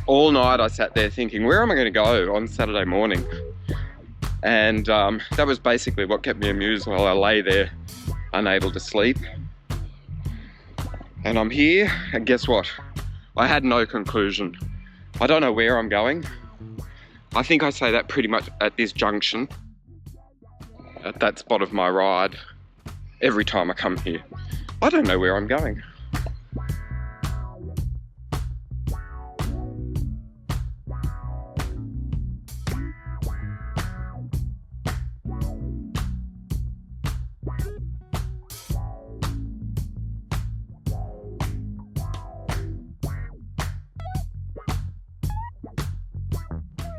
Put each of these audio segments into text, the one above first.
all night I sat there thinking, where am I going to go on Saturday morning? And that was basically what kept me amused while I lay there unable to sleep. And I'm here, and guess what? I had no conclusion. I don't know where I'm going. I think I say that pretty much at this junction, at that spot of my ride, every time I come here. I don't know where I'm going.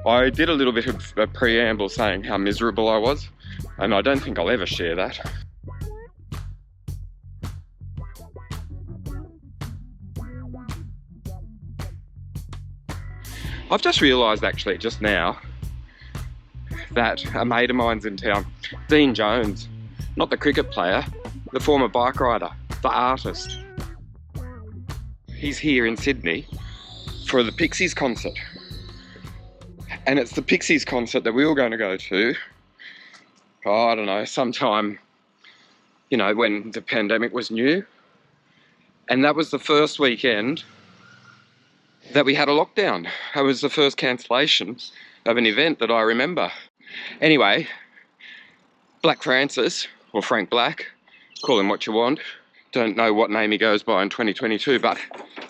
I did a little bit of a preamble saying how miserable I was, and I don't think I'll ever share that. I've just realised actually just now that a mate of mine's in town, Dean Jones, not the cricket player, the former bike rider, the artist. He's here in Sydney for the Pixies concert. And it's the Pixies concert that we were going to go to, oh, I don't know, sometime, you know, when the pandemic was new. And that was the first weekend that we had a lockdown. It was the first cancellation of an event that I remember. Anyway, Black Francis, or Frank Black, call him what you want. Don't know what name he goes by in 2022, but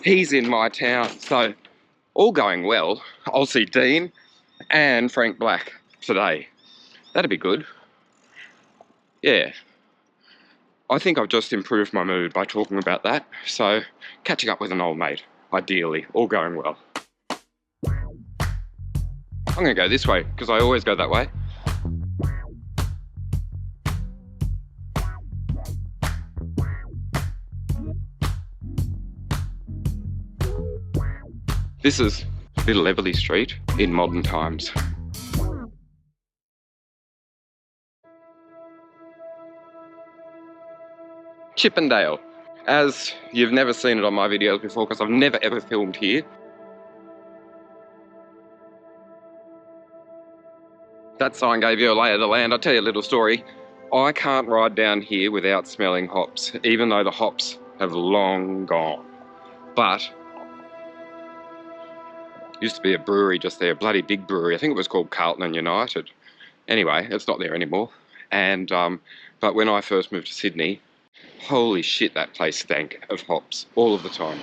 he's in my town. So all going well. I'll see Dean and Frank Black today. That'd be good. Yeah. I think I've just improved my mood by talking about that. So, catching up with an old mate, ideally, all going well. I'm gonna go this way, because I always go that way. This is Little Everleigh Street in modern times. Chippendale. As you've never seen it on my videos before, because I've never ever filmed here. That sign gave you a lay of the land. I'll tell you a little story. I can't ride down here without smelling hops, even though the hops have long gone. But used to be a brewery just there, a bloody big brewery. I think it was called Carlton and United. Anyway, it's not there anymore. And but when I first moved to Sydney, holy shit, that place stank of hops all of the time.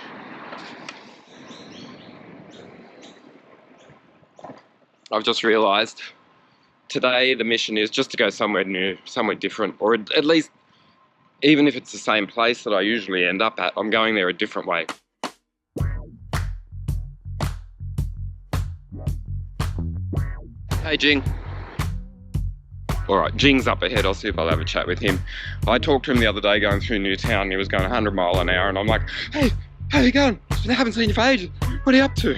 I've just realised today the mission is just to go somewhere new, somewhere different, or at least, even if it's the same place that I usually end up at, I'm going there a different way. Hey Jing. Alright, Jing's up ahead, I'll see if I'll have a chat with him. I talked to him the other day going through Newtown and he was going 100 mile an hour and I'm like, hey, how you going? I haven't seen you for ages. What are you up to?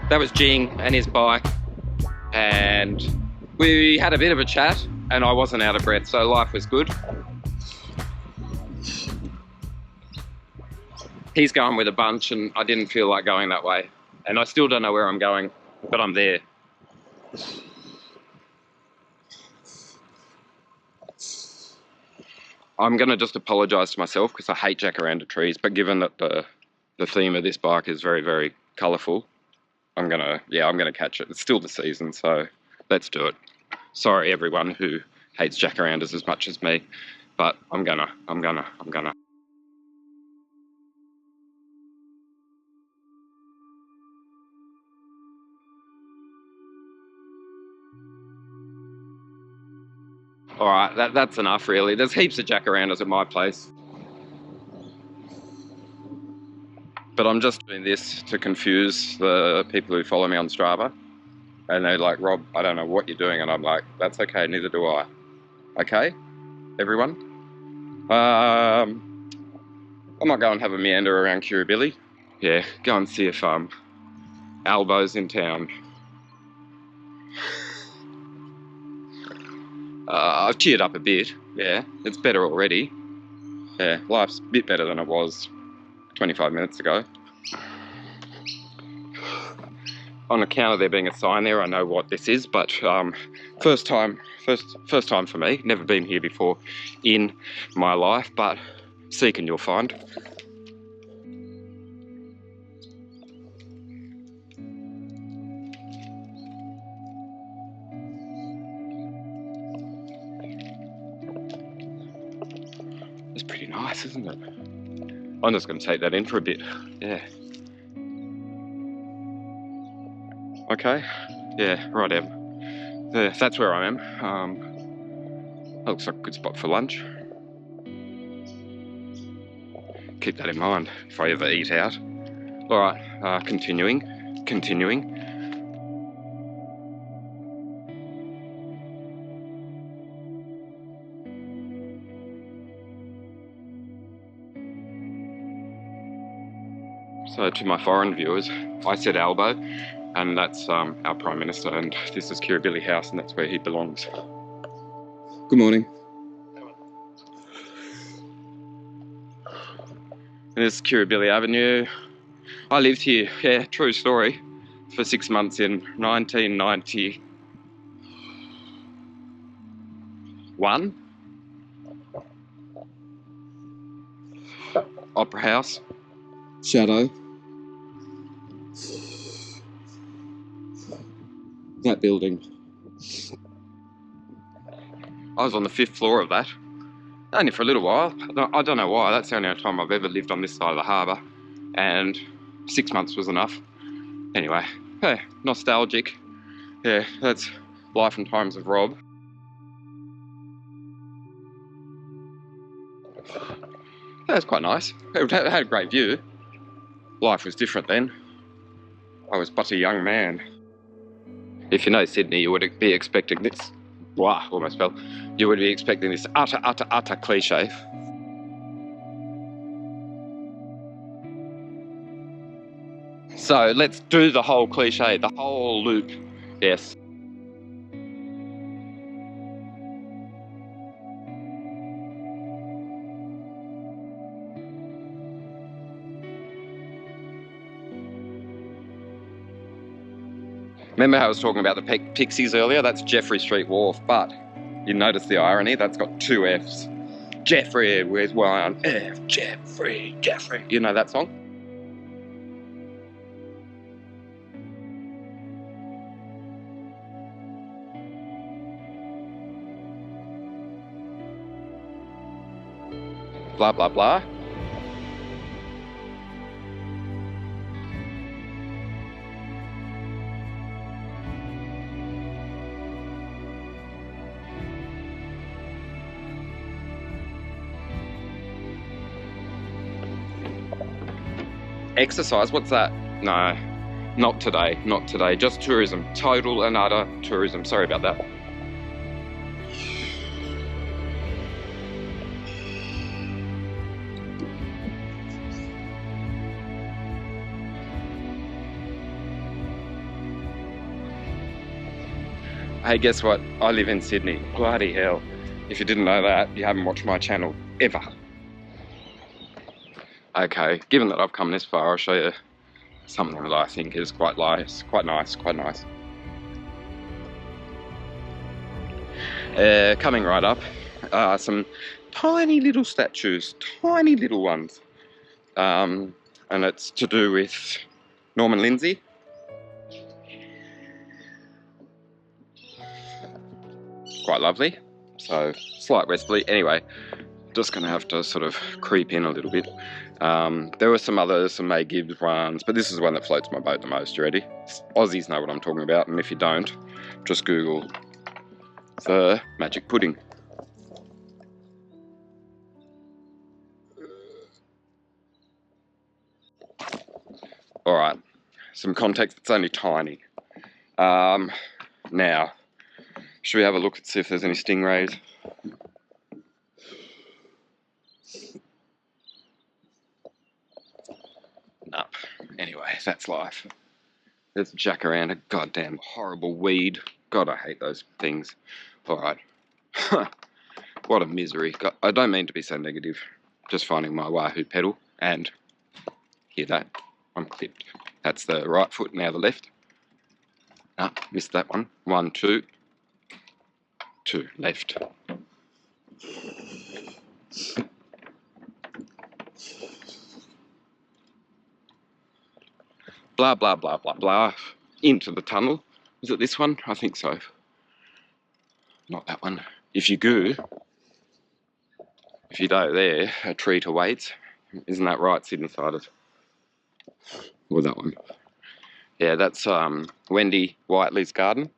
That was Jing and his bike, and we had a bit of a chat and I wasn't out of breath, so life was good. He's going with a bunch and I didn't feel like going that way. And I still don't know where I'm going, but I'm there. I'm gonna just apologise to myself because I hate jacaranda trees, but given that the theme of this bike is very, very colourful, I'm gonna catch it. It's still the season, so let's do it. Sorry everyone who hates jacarandas as much as me, but I'm gonna. Alright, that's enough really. There's heaps of jacarandas at my place. But I'm just doing this to confuse the people who follow me on Strava. And they're like, Rob, I don't know what you're doing. And I'm like, that's okay, neither do I. Okay, everyone? I might go and have a meander around Kirribilli. Yeah, go and see if Albo's in town. I've cheered up a bit. Yeah, it's better already. Yeah, life's a bit better than it was 25 minutes ago. On account of there being a sign there, I know what this is, but first time for me. Never been here before in my life, but seek and you'll find. It's pretty nice, isn't it? I'm just going to take that in for a bit. Yeah. Okay. Yeah, right, Em. Yeah, that's where I am. That looks like a good spot for lunch. Keep that in mind if I ever eat out. All right, continuing. So to my foreign viewers, I said Albo, and that's our Prime Minister, and this is Kirribilli House, and that's where he belongs. Good morning. This is Kirribilli Avenue. I lived here, yeah, true story, for 6 months in 1991. Opera House. Shadow. That building. I was on the 5th floor of that. Only for a little while. I don't know why. That's the only time I've ever lived on this side of the harbour. And 6 months was enough. Anyway, hey, nostalgic. Yeah, that's life and times of Rob. That was quite nice. It had a great view. Life was different then. I was but a young man. If you know Sydney, you would be expecting this. Wow, almost fell. You would be expecting this utter cliche. So let's do the whole cliche, the whole loop. Yes. Remember how I was talking about the Pixies earlier? That's Jeffrey Street Wharf, but you notice the irony? That's got 2 Fs. Jeffrey, where's 1 F? Jeffrey. You know that song? Blah, blah, blah. Exercise, what's that? No, not today, not today. Just tourism, total and utter tourism. Sorry about that. Hey, guess what? I live in Sydney. Bloody hell. If you didn't know that, you haven't watched my channel ever. Okay, given that I've come this far, I'll show you something that I think is quite nice. Coming right up are some tiny little statues, tiny little ones. And it's to do with Norman Lindsay. Quite lovely. So, slight westerly. Anyway, just going to have to sort of creep in a little bit. There were some May Gibbs ones, but this is the one that floats my boat the most. You ready? Aussies know what I'm talking about, and if you don't, just Google the magic pudding. Alright, some context, it's only tiny. Now, should we have a look and see if there's any stingrays? Anyway, that's life. There's a jacaranda, goddamn horrible weed. God, I hate those things. Alright. What a misery. God, I don't mean to be so negative. Just finding my wahoo pedal, and hear that? I'm clipped. That's the right foot, now the left. Ah, missed that one. 1, 2. 2, left. Blah, blah, blah, blah, blah. Into the tunnel. Is it this one? I think so. Not that one. If you go there, a treat awaits. Isn't that right? It's inside it. Or that one. Yeah, that's Wendy Whiteley's garden.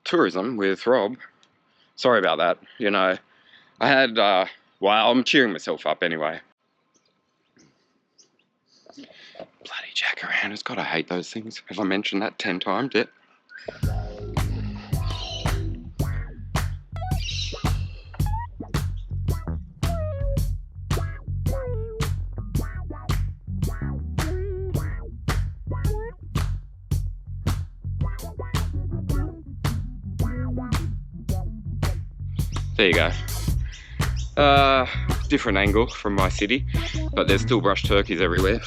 Tourism with Rob. Sorry about that. You know, I had, well, I'm cheering myself up anyway. Bloody jacarandas. God, I hate those things. Have I mentioned that 10 times yet? There you go. Different angle from my city, but there's still brush turkeys everywhere.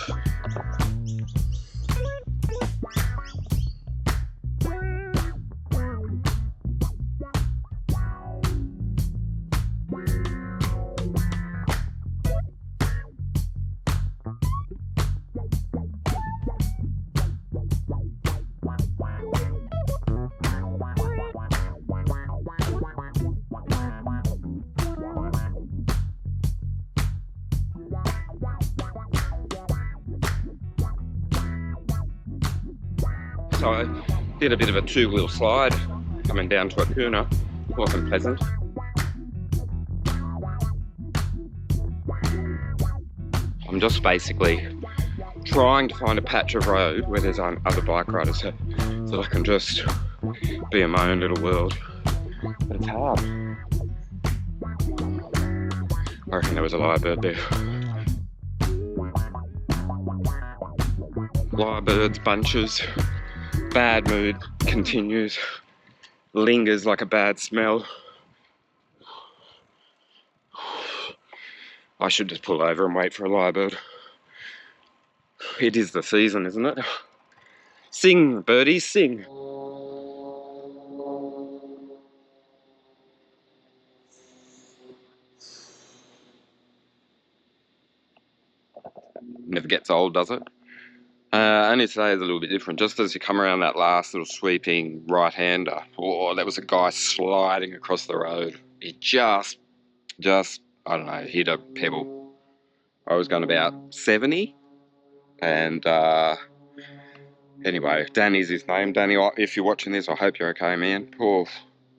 So I did a bit of a 2-wheel slide coming down to Acuna. Wasn't pleasant. I'm just basically trying to find a patch of road where there's other bike riders so that I can just be in my own little world. But it's hard. I reckon there was a lyrebird there. Lyrebirds, bunches. Bad mood continues, lingers like a bad smell. I should just pull over and wait for a lyrebird. It is the season, isn't it? Sing, birdies, sing. Never gets old, does it? Only today is a little bit different. Just as you come around that last little sweeping right-hander, oh, that was a guy sliding across the road. He just, I don't know, hit a pebble. I was going about 70, and anyway, Danny's his name. Danny, if you're watching this, I hope you're okay, man. Oh,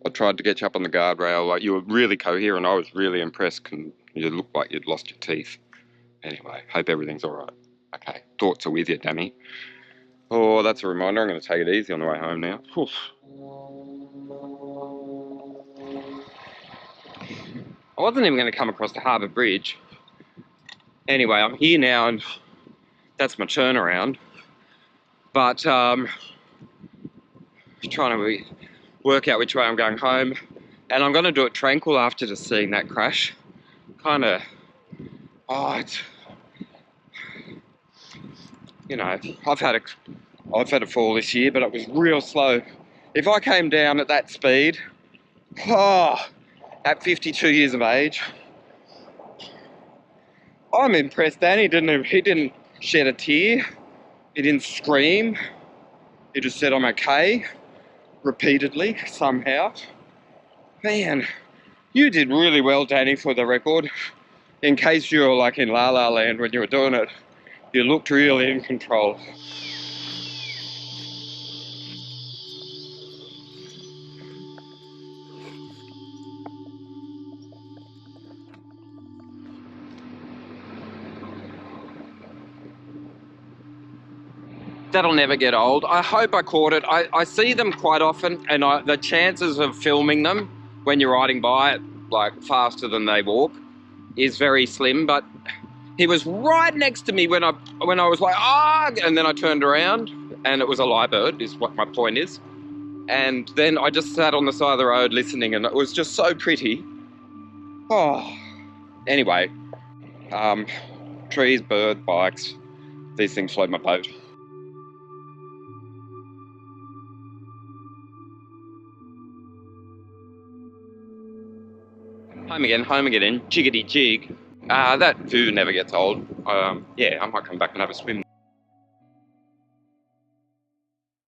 I tried to get you up on the guardrail. Like, you were really coherent. I was really impressed. You looked like you'd lost your teeth. Anyway, hope everything's all right. Okay, thoughts are with you, Danny. Oh, that's a reminder. I'm going to take it easy on the way home now. Oof. I wasn't even going to come across the Harbour Bridge. Anyway, I'm here now and that's my turnaround. But trying to work out which way I'm going home. And I'm going to do it tranquil after just seeing that crash. Kind of, it's... You know, I've had a fall this year, but it was real slow. If I came down at that speed, at 52 years of age, I'm impressed. Danny he didn't shed a tear. He didn't scream. He just said, "I'm okay," repeatedly, somehow. Man, you did really well, Danny, for the record. In case you were like in La La Land when you were doing it. You looked really in control. That'll never get old. I hope I caught it. I see them quite often, and the chances of filming them when you're riding by it, like faster than they walk, is very slim, but He was right next to me when I was like, ah, and then I turned around and it was a lyrebird, is what my point is. And then I just sat on the side of the road listening, and it was just so pretty. Oh, anyway, trees, birds, bikes, these things float my boat. Home again, jiggity jig. That view never gets old. Yeah, I might come back and have a swim.